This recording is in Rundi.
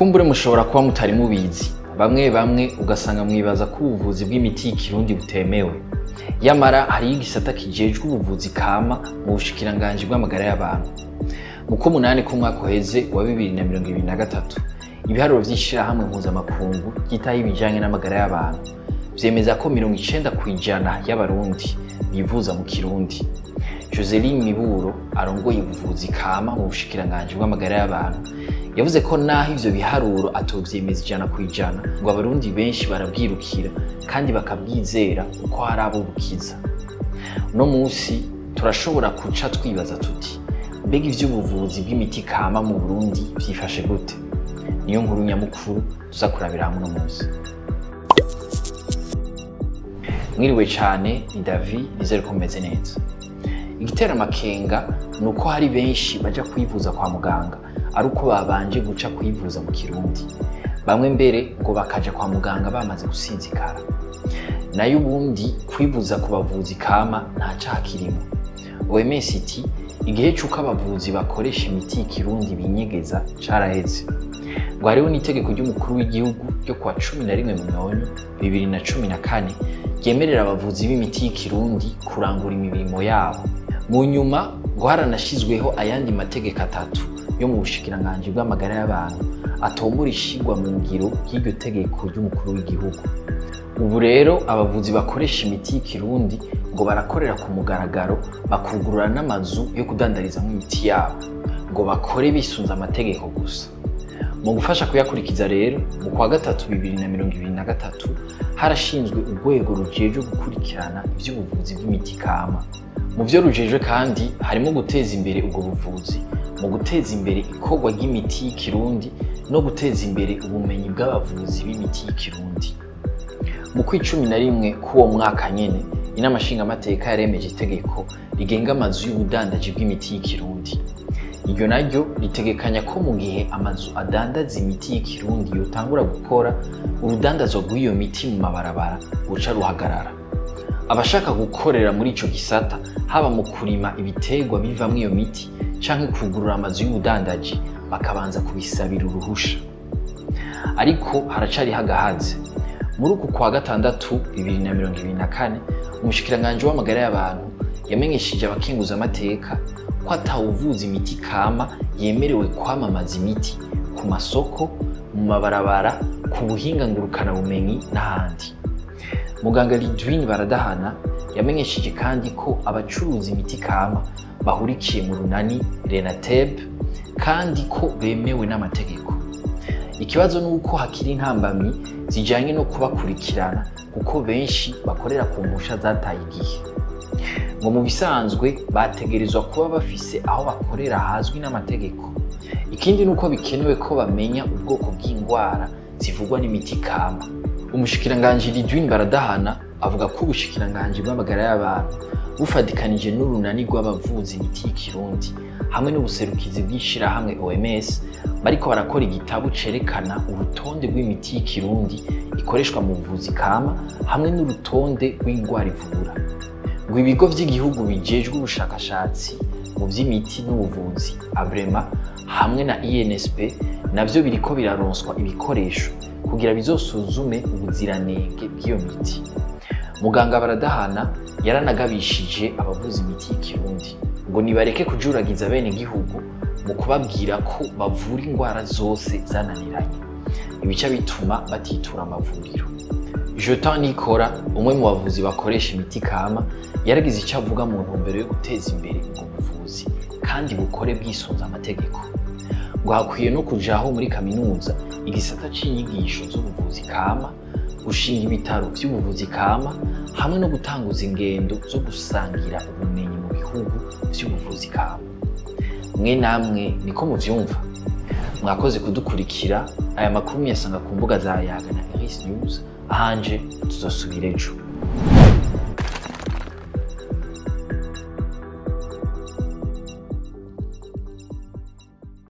Kumbure mushobora kuba mutari mubizi, bamwe ugasanga mwibaza ko ubuvuzi bw'imiti y'ikirundi butemewe. Yamara hari igisata kijejwe ubuvuzi kama mu bushikiranganji bw'amagara y'abantu. Mu kwa munani k'umwaka uheze wa 2023, ibiharuro vy'ishirahamwe mpuzamakungu ryitaho ibijanye n'amagara y'abantu vyemeza ko 90% y'abarundi bivuza mu kirundi. Joseline Miburo arongoye ubuvuzi kama mu bushikiranganji bw'amagara y'abantu yavuze ko naho ivyo biharuro atovyemeza 100% ngo abarundi benshi barabwirukira kandi bakabwizera uko hari abo bukiza. No musi turashobora kuca twibaza tuti mbega ivy'ubuvuzi bw'imiti kama mu Burundi vyifashe gute? Niyo nkuru nyamukuru tuza kurabira hamwe no musi. Mwiriwe cane, ni David, nizere ko meze neza. Igitera amakenga nuko hari benshi baja kwivuza kwa muganga ari uko babanje guca kwivuza mu kirundi. Bamwe mbere ngo bakaja kwa muganga bamaze gusinzikara. Nayo ubundi kwivuza ku bavuzi kama nta caha kirimo. OMS iti igihe c'uko abavuzi bakoresha imiti y'ikirundi binyegeza caraheze. Ngo hariho n'itegeko ry'umukuru w'igihugu ryo kwa 11 Munyonyo 2014 ryemerera abavuzi b'imiti y'ikirundi kurangura imirimo yabo. Mu nyuma ngo haranashizweho ayandi mategeko 3 yo mu bushikiranganji bw'amagara y'abantu atombora ishigwa mu ngiro y'iryo tegeko ry'umukuru w'igihugu. Ubu rero abavuzi bakoresha imiti y'ikirundi ngo barakorera ku mugaragaro, bakugurura n'amazu yo kudandarizamwo imiti yabo, ngo bakore bisunza amategeko gusa. Mu gufasha kuyakurikiza rero, mu kwa gatatu 2023 harashinzwe urwego rujejwe gukurikirana ivy'ubuvuzi bw'imiti kama. Mu vyo rujejwe kandi harimo guteza imbere ubwo buvuzi, mu guteza imbere ikorwa ry'imiti y'ikirundi no guteza imbere ubumenyi bw'abavuzi b'imiti y'ikirundi. Mu kwa 11 k'uwo mwaka nyene, inama nshingamateka yaremeje itegeko rigenga amazu y'ubudandaji bw'imiti y'ikirundi. Iryo naryo ritegekanya ko mu gihe amazu adandaza imiti y'ikirundi yotangura gukora, urudandazwa rw'iyo miti mu mabarabara ruca ruhagarara. Abashaka gukorera muri ico gisata, haba mu kurima ibitegwa bivamwo iyo miti canke kugurura amazu y'ubudandaji, bakabanza kubisabira uruhusha. Ariko haracari hagahaze. Muri uku kwa gatandatu 2024, umushikiranganji w'amagara y'abantu yamenyesheje abakenguza amateka ko atawuvuza imiti kama yemerewe kwamamaza imiti ku masoko, mu mabarabara, ku buhinga ngurukana bumenyi n'ahandi. Muganga Lidwine Baradahana yamenyesheje kandi ko abacuruza imiti kama bahurikiye mu runani Renateb kandi ko bemewe n'amategeko. Ikibazo nuko hakiri intambamyi zijanye no kubakurikirana kuko benshi bakorera ku mpusha zataye igihe. Ngo mu bisanzwe bategerezwa kuba bafise aho bakorera hazwi n'amategeko. Ikindi nuko bikenewe ko bamenya ubwoko bw'indwara zivugwa n'imiti kama. Umushikiranganji Lidwine Baradahana avuga ko ubushikiranganji bw'amagara y'abantu bufadikanije n'urunani rw'abavuzi imiti y'ikirundi hamwe n'ubuserukizi bw'ishirahamwe OMS bariko barakora igitabo cerekana urutonde rw'imiti y'ikirundi ikoreshwa mu buvuzi kama hamwe n'urutonde rw'indwara ivura. Ngo ibigo vy'igihugu bijejwe ubushakashatsi mu vy'imiti n'ubuvuzi Abrema hamwe na INSP navyo biriko biraronswa ibikoresho kugira bizosuzume ubuziranenge bw'iyo miti. Muganga Baradahana yaranagabishije abavuza imiti y'ikirundi ngo nibareke kujuragiza bene gihugu mu kubabwira ko bavura indwara zose zananiranye, ibica bituma batitura amavuriro. Jotan Nikora, umwe mu bavuzi bakoresha imiti kama, yaragize icyo avuga mu ntumbero yo guteza imbere ubwo buvuzi kandi bukore bwisunza amategeko. Ngo hakwiye no kujaho muri kaminuza igisata c'inyigisho z'ubuvuzi kama, gushinga ibitaro vy'ubuvuzi kama hamwe no gutanguza ingendo zo gusangira ubumenyi mu bihugu vy'ubuvuzi kama. Mwe namwe niko muvyumva? Mwakoze kudukurikira. Aya makuru yasanga ku mbuga za Yaga na Iris News. Ahanje tuzosubira ejo.